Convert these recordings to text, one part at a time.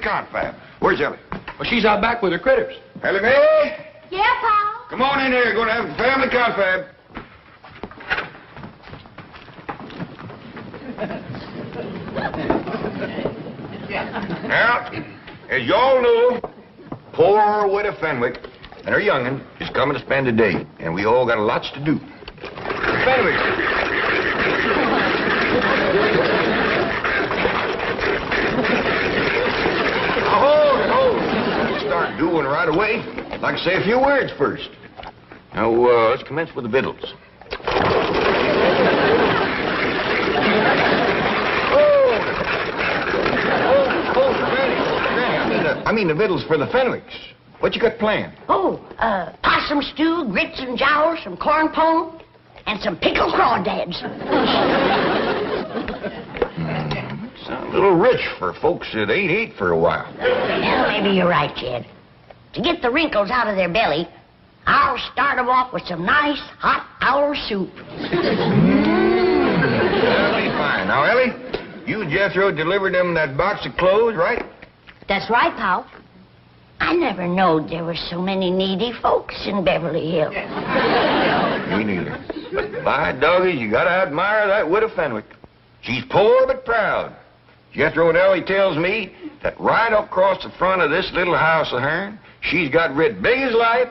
confab. Where's Ellie? Well, she's out back with her critters. Ellie Mae? Yeah, Pa? Come on in here. Going to have a family confab. Now, as you all know, poor widow Fenwick and her young'un is coming to spend the day, and we all got lots to do. Fenwick. Hold. Start doing right away. I'd like to say a few words first. Now, let's commence with the victuals. I mean the victuals for the Fenwicks. What you got planned? Possum stew, grits and jowls, some corn pone, and some pickled crawdads. Sound a little rich for folks that ain't ate for a while. Well, maybe you're right, Jed. To get the wrinkles out of their belly, I'll start them off with some nice hot owl soup. That'll be fine. Now, Ellie, you and Jethro delivered them that box of clothes, right? That's right, Pop. I never knowed there were so many needy folks in Beverly Hills. Me neither. But by doggies, you gotta admire that widow Fenwick. She's poor but proud. Jethro and Ellie tells me that right across the front of this little house of hers, she's got writ big as life,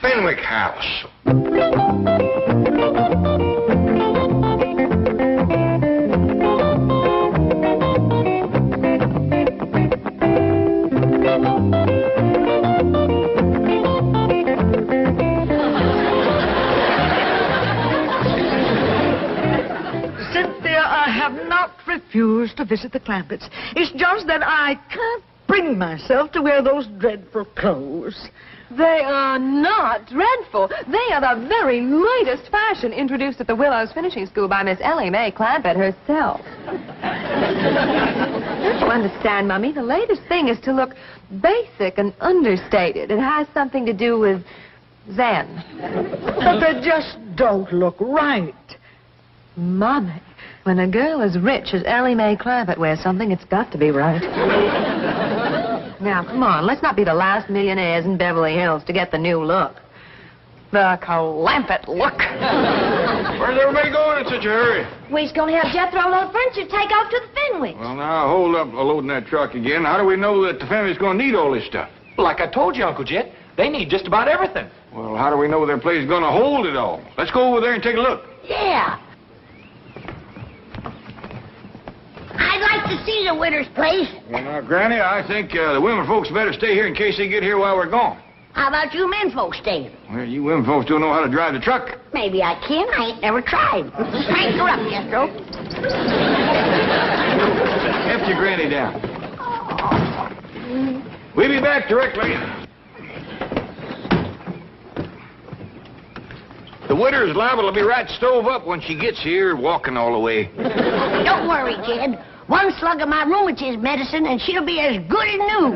Fenwick House. I have not refused to visit the Clampetts. It's just that I can't bring myself to wear those dreadful clothes. They are not dreadful. They are the very latest fashion introduced at the Willows Finishing School by Miss Ellie Mae Clampett herself. Don't you understand, Mummy? The latest thing is to look basic and understated. It has something to do with Zen. But they just don't look right. Mummy, when a girl as rich as Ellie Mae Clampett wears something, it's got to be right. Now, come on, let's not be the last millionaires in Beverly Hills to get the new look. The Clampett Look. Where's everybody going in such a hurry? We're going to have Jethro load furniture to take off to the Fenwicks. Well, now, hold up loading that truck again. How do we know that the family's going to need all this stuff? Like I told you, Uncle Jet, they need just about everything. Well, how do we know their place is going to hold it all? Let's go over there and take a look. Yeah. I'd like to see the widow's place. Well, now, Granny, I think the women folks better stay here in case they get here while we're gone. How about you men folks staying? Well, you women folks don't know how to drive the truck. Maybe I can. I ain't never tried. Crank her up, Jethro. Lift your Granny down. We'll be back directly. The widow's liable to be right stove up when she gets here, walking all the way. Don't worry, kid. One slug of my rheumatism medicine and she'll be as good as new.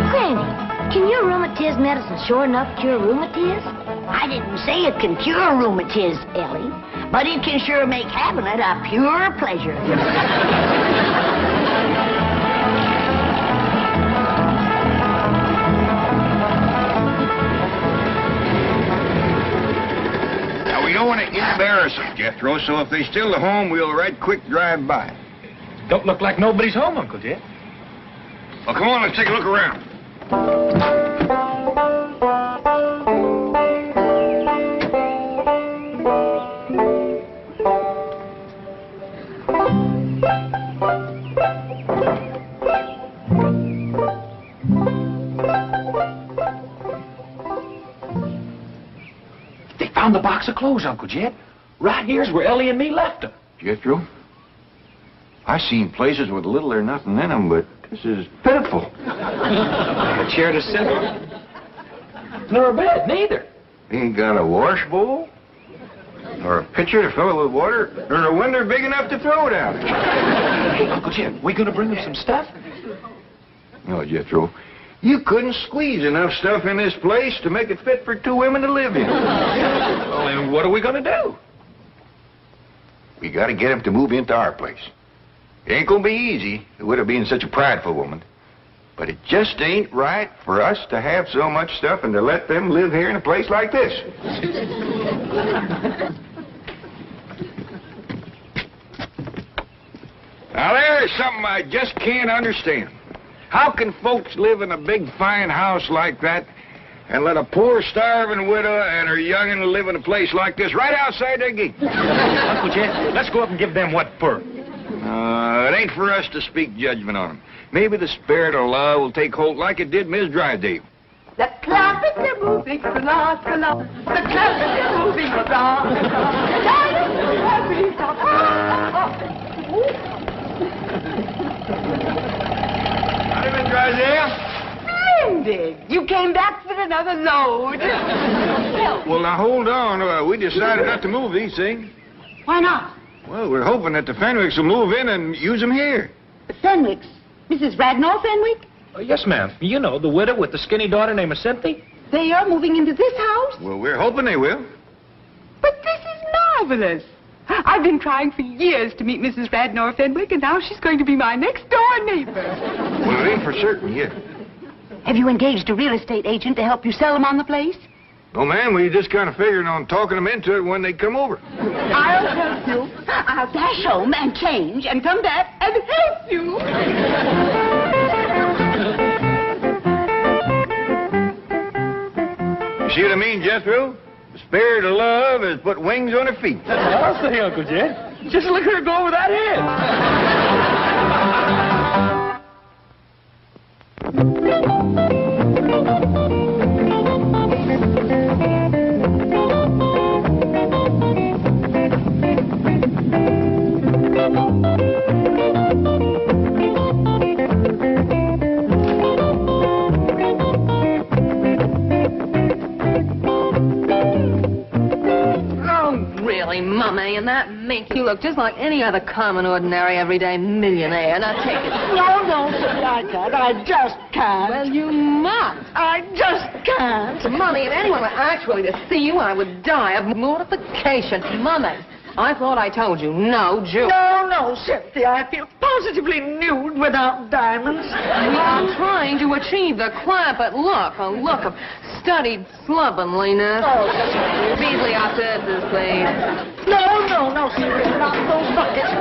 Granny, can your rheumatism medicine sure enough cure rheumatism? I didn't say it can cure rheumatism, Ellie, but it can sure make having it a pure pleasure. We don't want to embarrass them, Jethro, so if they still at home, we'll right quick drive by. Don't look like nobody's home, Uncle Jet. Well, come on, let's take a look around. Found the box of clothes, Uncle Jet. Right here's where Ellie and me left them. Jethro, I've seen places with little or nothing in them, but this is pitiful. A chair to sit on. Nor a bed, neither. Ain't got a wash bowl, or a pitcher to fill it with water, or a window big enough to throw it out. Hey, Uncle Jet, we gonna bring them some stuff? No, Jethro. You couldn't squeeze enough stuff in this place to make it fit for two women to live in. Well, then what are we going to do? We got to get him to move into our place. It ain't gonna be easy, with her being such a prideful woman. But it just ain't right for us to have so much stuff and to let them live here in a place like this. Now, there's something I just can't understand. How can folks live in a big, fine house like that and let a poor, starving widow and her young'un live in a place like this right outside their gate? Uncle Jed, let's go up and give them what for. It ain't for us to speak judgment on them. Maybe the spirit of love will take hold like it did Miss Drysdale. The Clampett, they're moving along. The Clampett, they're moving along. Howdy, Miss Drysdale. Splendid. You came back with another load. Well, now, hold on. We decided not to move these things. Why not? Well, we're hoping that the Fenwicks will move in and use them here. The Fenwicks. Mrs. Radnor Fenwick? Yes, ma'am. You know, the widow with the skinny daughter named Cynthia. They are moving into this house? Well, we're hoping they will. But this is marvelous. I've been trying for years to meet Mrs. Radnor Fenwick, and now she's going to be my next-door neighbor. Well, it ain't for certain yet. Have you engaged a real estate agent to help you sell them on the place? No, ma'am, we just kind of figuring on talking them into it when they come over. I'll help you. I'll dash home and change and come back and help you. You see what I mean, Jethro? The spirit of love has put wings on her feet. That's what I'll say, Uncle Jed. Just look at her go over that head. Mummy, and that makes you look just like any other common, ordinary, everyday millionaire. Now take it. No, Cynthia, I can't. I just can't. Well, you must. I just can't. Mummy, if anyone were actually to see you, I would die of mortification. Mummy, I thought I told you, no Jew. No, Cynthia, I feel positively nude without diamonds. We are trying to achieve the Clampett Look, a look of studied slovenliness. Oh, Beasley, our services, please. No, Cynthia, not those buckets.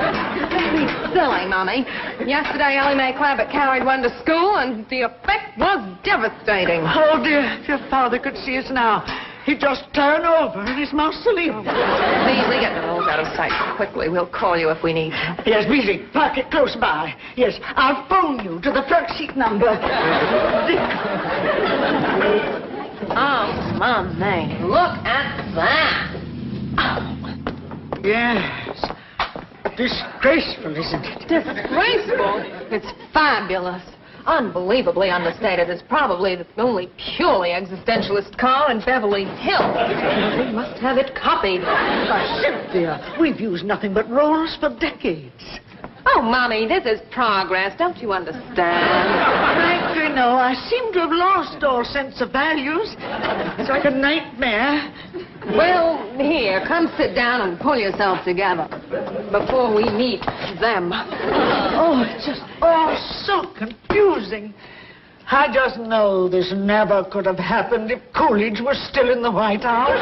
Don't be silly, Mummy. Yesterday, Ellie Mae Clampett carried one to school, and the effect was devastating. Oh, dear, if your father could see us now, he'd just turn over in his mausoleum. Beasley, get the rolls out of sight quickly. We'll call you if we need you. Yes, Beasley, park it close by. Yes, I'll phone you to the front seat number. Oh, Mummy, look at that. Yes. Disgraceful, isn't it? Disgraceful? It's fabulous. Unbelievably understated. It's probably the only purely existentialist car in Beverly Hills. They must have it copied. Cynthia, we've used nothing but rolls for decades. Oh, Mommy, this is progress. Don't you understand? Frankly, no. I seem to have lost all sense of values. It's like a nightmare. Well, here, come sit down and pull yourself together before we meet them. Oh, it's just all so confusing. I just know this never could have happened if Coolidge was still in the White House.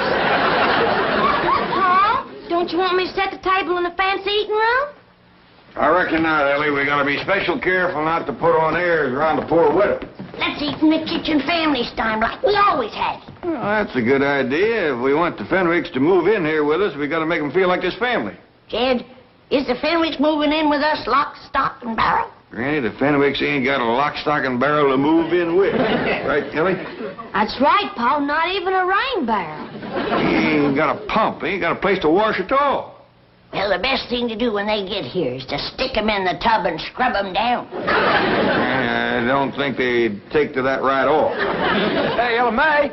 Paul, don't you want me to set the table in the fancy eating room? I reckon not, Ellie. We gotta be special careful not to put on airs around the poor widow. Let's eat in the kitchen family style like we always have. Well, that's a good idea. If we want the Fenwicks to move in here with us, we gotta make them feel like this family. Jed, is the Fenwicks moving in with us lock, stock, and barrel? Granny, the Fenwicks ain't got a lock, stock, and barrel to move in with. Right, Ellie? That's right, Paul. Not even a rain barrel. He ain't got a pump. He ain't got a place to wash at all. Well, the best thing to do when they get here is to stick them in the tub and scrub them down. I don't think they'd take to that right off. Hey, Ellie Mae.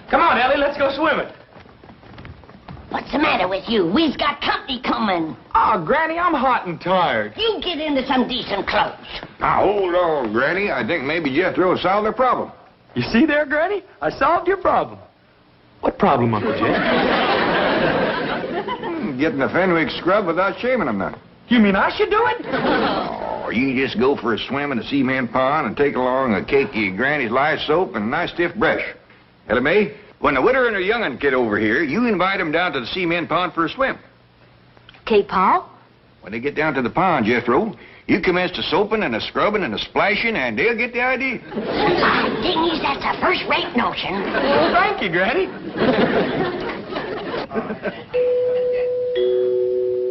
Come on, Ellie, let's go swimming. What's the matter with you? We've got company coming. Oh, Granny, I'm hot and tired. You get into some decent clothes. Now, hold on, Granny. I think maybe Jethro solved their problem. You see there, Granny? I solved your problem. What problem, Uncle Jed? getting a Fenwick scrub without shaving them none. You mean I should do it? Oh, you just go for a swim in the cement pond and take along a cakey Granny's lye soap and a nice stiff brush. Ellie Mae, when the widow and her young'un get over here, you invite them down to the cement pond for a swim. Okay, Paul? When they get down to the pond, Jethro, you commence the soaping and the scrubbing and the splashing, and they'll get the idea. Dingies, that's a first-rate notion. Oh, thank you, Granny.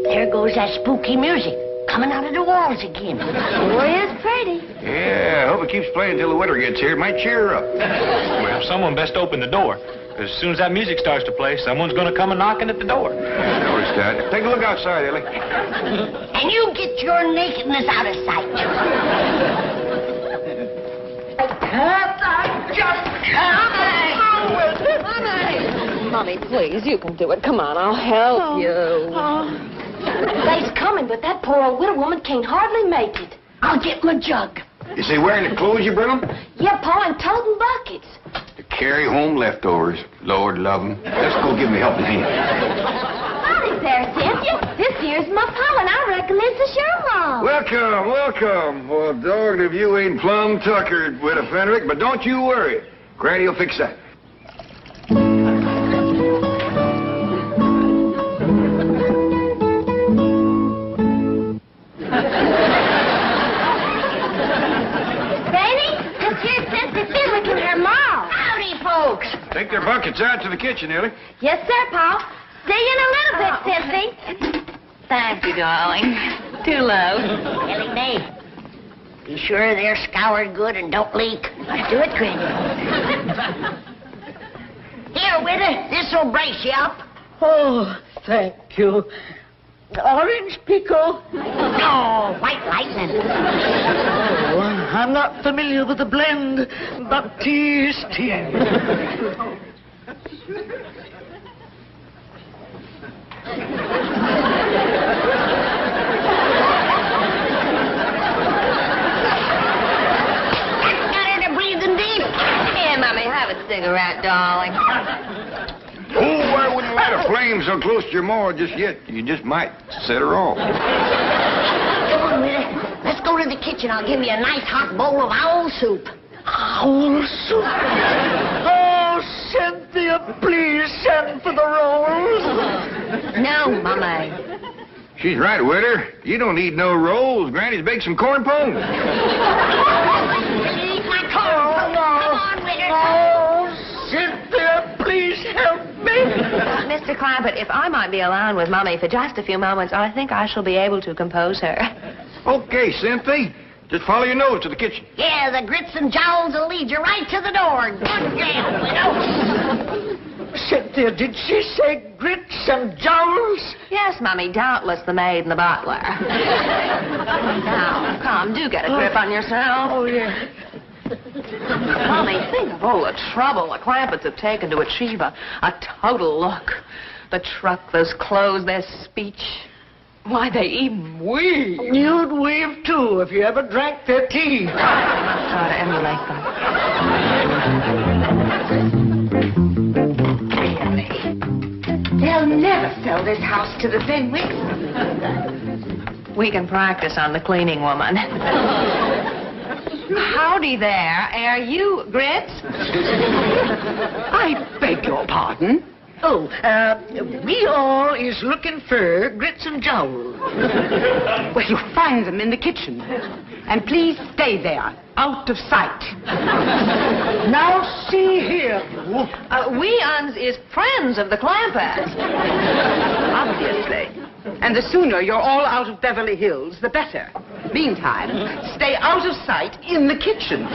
There goes that spooky music coming out of the walls again. Boy, it's pretty. Yeah, I hope it keeps playing till the widow gets here. It might cheer her up. Well, someone best open the door. As soon as that music starts to play, someone's going to come knocking at the door. I noticed that. Take a look outside, Ellie. And you get your nakedness out of sight. Mommy, please, you can do it. Come on, I'll help you. They's coming, but that poor old widow woman can't hardly make it. I'll get my jug. Is they wearing the clothes you bring them? Yeah, Pa, and toting buckets. To carry home leftovers. Lord love 'em. Let's go give 'em a helping hand. Howdy there, Cynthia. This here's my Pa, and I reckon this is your mom. Welcome, welcome. Well, dogged if you ain't plumb tuckered, Widow Fenwick, but don't you worry. Granny'll fix that. Take their buckets out to the kitchen, Ellie. Yes, sir, Pa. See you in a little bit, Cynthia. Thank you, darling. Too low. Ellie Mae, be sure they're scoured good and don't leak. Do it, Granny. Here, widow, this'll brace you up. Oh, thank you. Orange pickle? No, white lightning. Oh, I'm not familiar with the blend, but tea is tea. Got her to breathing deep. Here, Mommy, have a cigarette, darling. Oh, I wouldn't light a flame so close to your maw just yet. You just might set her off. Come on, widow. Let's go to the kitchen. I'll give you a nice hot bowl of owl soup. Owl soup? Oh, Cynthia, please send for the rolls. No, Mommy. She's right, Widow. You don't need no rolls. Granny's baked some corn pone. Eat my corn. Come on, widow. Oh, Cynthia, please help me. Mr. Clampett, if I might be alone with Mommy for just a few moments, I think I shall be able to compose her. Okay, Cynthia. Just follow your nose to the kitchen. Yeah, the grits and jowls will lead you right to the door. Good gal, widow. Cynthia, did she say grits and jowls? Yes, Mommy, doubtless the maid and the butler. Now, come, do get a grip on yourself. Oh, yeah. Mommy, think of all the trouble the Clampetts have taken to achieve a total look. The truck, those clothes, their speech. Why, they even weave. You'd weave, too, if you ever drank their tea. Try to emulate them. They'll never sell this house to the Fenwicks. We can practice on the cleaning woman. Howdy there. Are you Grits? I beg your pardon. Oh, we all is looking for grits and jowls. Well, you find them in the kitchen. And please stay there, out of sight. Now, see here. We uns is friends of the Clampetts. Obviously. And the sooner you're all out of Beverly Hills, the better. Meantime, stay out of sight in the kitchen.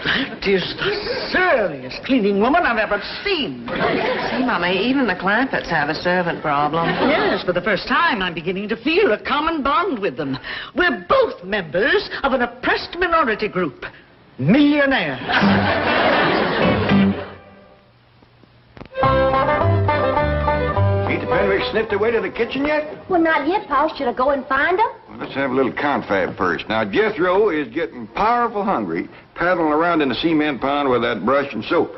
That is the surliest cleaning woman I've ever seen. See, Mommy, even the Clampetts have a servant problem. Yes, for the first time, I'm beginning to feel a common bond with them. We're both members of an oppressed minority group. Millionaires. Ain't the Fenwick sniffed their way to the kitchen yet? Well, not yet, Pa. Should I go and find them? Well, let's have a little confab first. Now, Jethro is getting powerful hungry, paddling around in the cement pond with that brush and soap.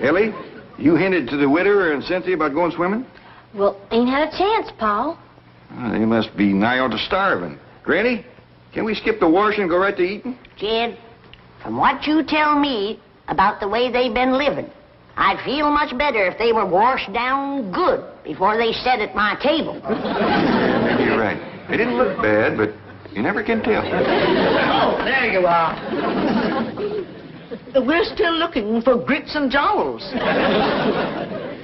Ellie, you hinted to the widow and Cynthia about going swimming? Well, ain't had a chance, Paul. Well, they must be nigh on to starving. Granny, can we skip the washing and go right to eating? Jed, from what you tell me about the way they've been living, I'd feel much better if they were washed down good before they sat at my table. Maybe you're right. They didn't look bad, but you never can tell. Oh, there you are. We're still looking for grits and jowls.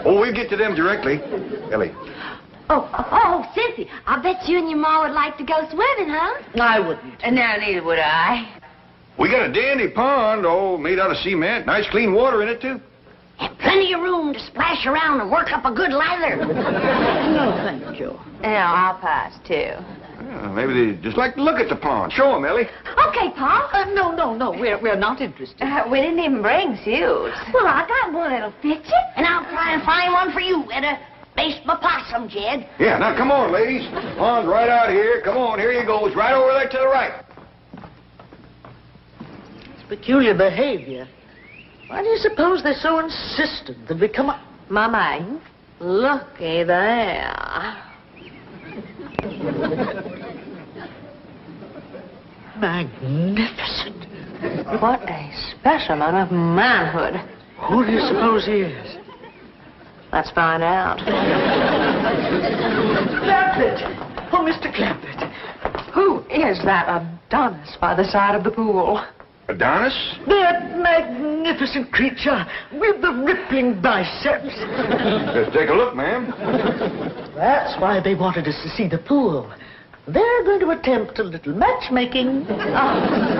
Oh, we'll get to them directly. Ellie. Oh, Cynthia, I bet you and your ma would like to go swimming, huh? I wouldn't. And now neither would I. We got a dandy pond, all made out of cement. Nice clean water in it, too. And plenty of room to splash around and work up a good lather. No, thank you. Yeah, I'll pass, too. Maybe they just like to look at the pond. Show them, Ellie. Okay, Paul. No, we're not interested. We didn't even bring suits. Well, I got one that'll fit you. And I'll try and find one for you at a baseball possum, Jed. Yeah, now come on, ladies. Pond's right out here. Come on, here you go. It's right over there to the right. It's peculiar behavior. Why do you suppose they're so insistent that we come up? Mama, looky there. Magnificent. What a specimen of manhood. Who do you suppose he is? Let's find out. Clampett! Oh, Mr. Clampett. Who is that Adonis by the side of the pool? Adonis? That magnificent creature with the rippling biceps. Let's take a look, ma'am. That's why they wanted us to see the pool. They're going to attempt a little matchmaking. Oh,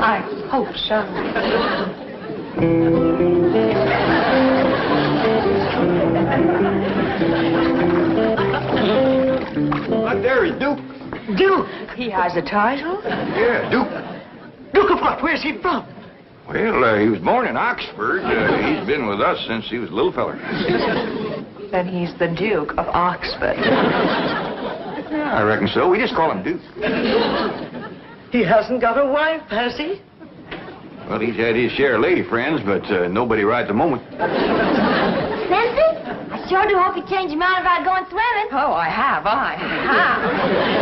I hope so. Right there is Duke. Duke! He has a title? Yeah, Duke. Duke of what? Where's he from? Well, he was born in Oxford. He's been with us since he was a little feller. Then he's the Duke of Oxford. Yeah, I reckon so. We just call him Duke. He hasn't got a wife, has he? Well, he's had his share of lady friends, but nobody right at the moment. Cynthia, I sure do hope you change your mind about going swimming. Oh, I have.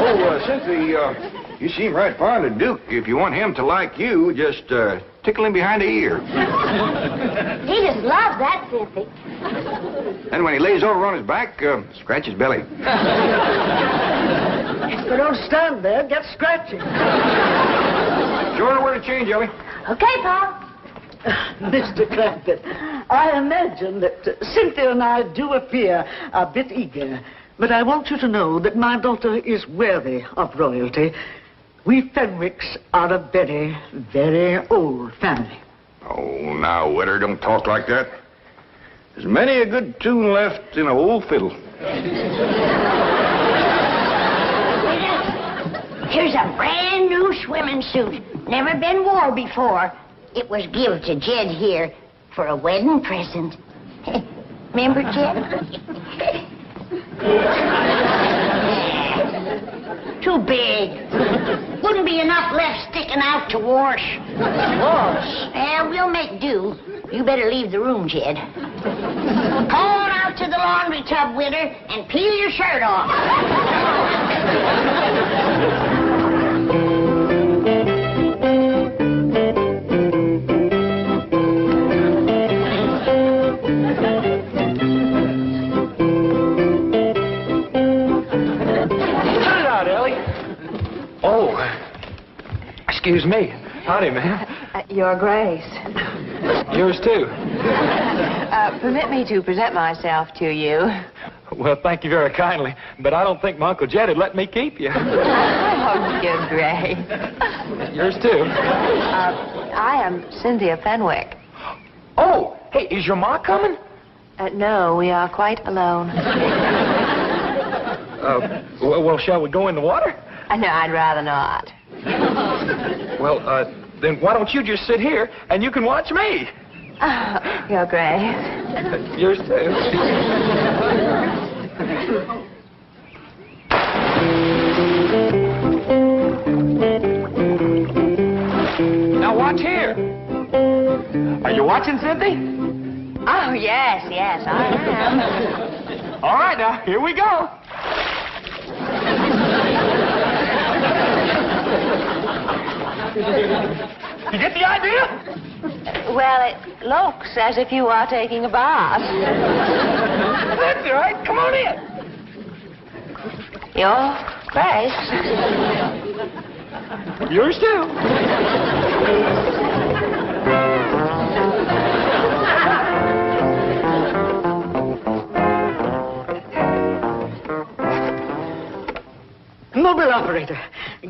Oh, Cynthia, you seem right fond of Duke. If you want him to like you, just tickle him behind the ear. He just loves that, Cynthia. Then when he lays over on his back, scratch his belly. So don't stand there. Get scratching. Sure know where to change, Ellie. Okay, Paul. Mr. Clampett, I imagine that Cynthia and I do appear a bit eager, but I want you to know that my daughter is worthy of royalty. We Fenwicks are a very, very old family. Oh, now, Witter, don't talk like that. There's many a good tune left in an old fiddle. Here's a brand new swimming suit. Never been wore before. It was given to Jed here for a wedding present. Remember, Jed? Too big. Wouldn't be enough left sticking out to wash. Wash? Yeah, we'll make do. You better leave the room, Jed. Come on out to the laundry tub, Witter, and peel your shirt off. Oh, excuse me. Howdy, ma'am. Your Grace. Yours, too. Permit me to present myself to you. Well, thank you very kindly, but I don't think my Uncle Jed would let me keep you. Oh, Your Grace. Yours, too. I am Cynthia Fenwick. Oh, hey, is your ma coming? No, we are quite alone. Well, shall we go in the water? No, I'd rather not. Well, then why don't you just sit here and you can watch me? Your Grace. Yours too. Now watch here. Are you watching, Cynthia? Oh, yes, I am. All right, now, here we go. You get the idea? Well, it looks as if you are taking a bath. That's all right. Come on in. Your Grace. Yours too. Mobile operator,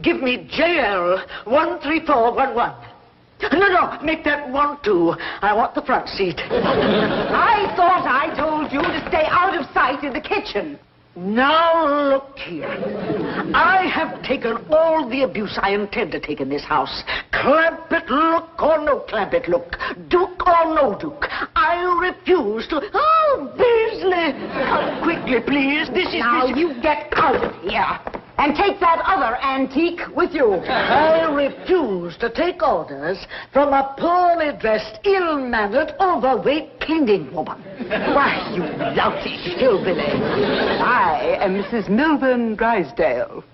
give me JL 13411. No, make that 12. I want the front seat. I thought I told you to stay out of sight in the kitchen. Now look here. I have taken all the abuse I intend to take in this house. Clampett Look or no Clampett Look. Duke or no Duke. I refuse to... Oh, Beasley! Come quickly, please. Now you get out of here. And take that other antique with you. I refuse to take orders from a poorly dressed, ill-mannered, overweight cleaning woman. Why, you lousy hillbilly. I am Mrs. Milburn Drysdale.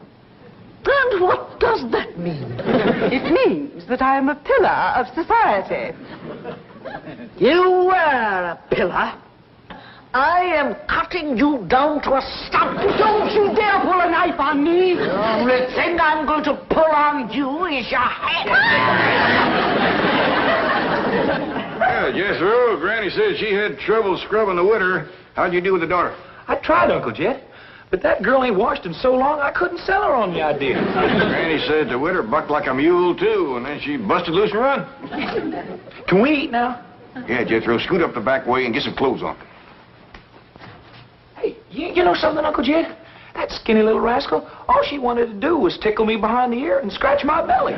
And what does that mean? It means that I am a pillar of society. You were a pillar. I am cutting you down to a stump. Don't you dare pull a knife on me. The only thing I'm going to pull on you is your head. Well, Jethro, Granny said she had trouble scrubbing the widder. How'd you do with the daughter? I tried, Uncle Jed. But that girl ain't washed in so long, I couldn't sell her on the idea. Granny said the widder bucked like a mule, too, and then she busted loose and run. Can we eat now? Yeah, Jethro, scoot up the back way and get some clothes on. Hey, you know something, Uncle Jed? That skinny little rascal, all she wanted to do was tickle me behind the ear and scratch my belly.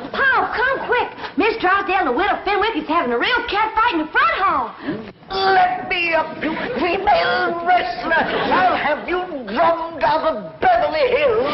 Paul, come quick. Miss Drysdale and the widow Fenwick is having a real cat fight in the front hall. Let me up, you female wrestler. I'll have you drummed out of Beverly Hills.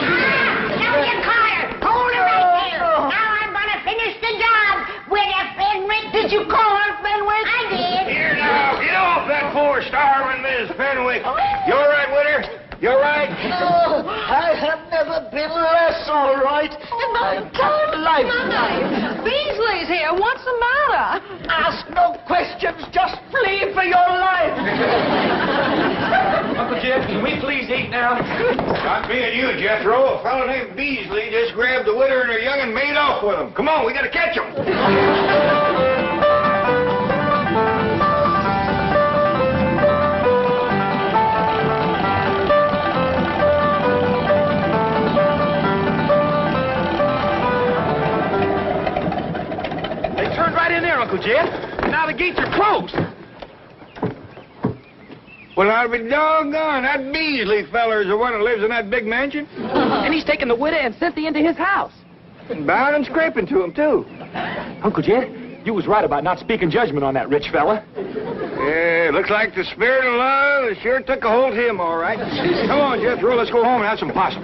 Now you caught her. Hold her right there. Now I'm going to finish the job. Widow Fenwick. Did you call her Fenwick? I did. Here now, get off that poor starving Miss Fenwick. You all right, widder? You all right? Oh, I have never been less all right in my entire lifetime. Beasley's here. What's the matter? Ask no questions. Just flee for your life. Uncle Jed, can we please eat now? Not being you, Jethro. A fellow named Beasley just grabbed the widder and her young and made off with them. Come on, we got to catch them. Right in there, Uncle Jed. Now the gates are closed. Well, I'll be doggone. That Beasley feller's the one who lives in that big mansion. And he's taken the widow and Cynthia into his house. And bound and scraping to him, too. Uncle Jed, you was right about not speaking judgment on that rich fella. Yeah, looks like the spirit of love sure took a hold of him, all right. Come on, Jethro, let's go home and have some possum.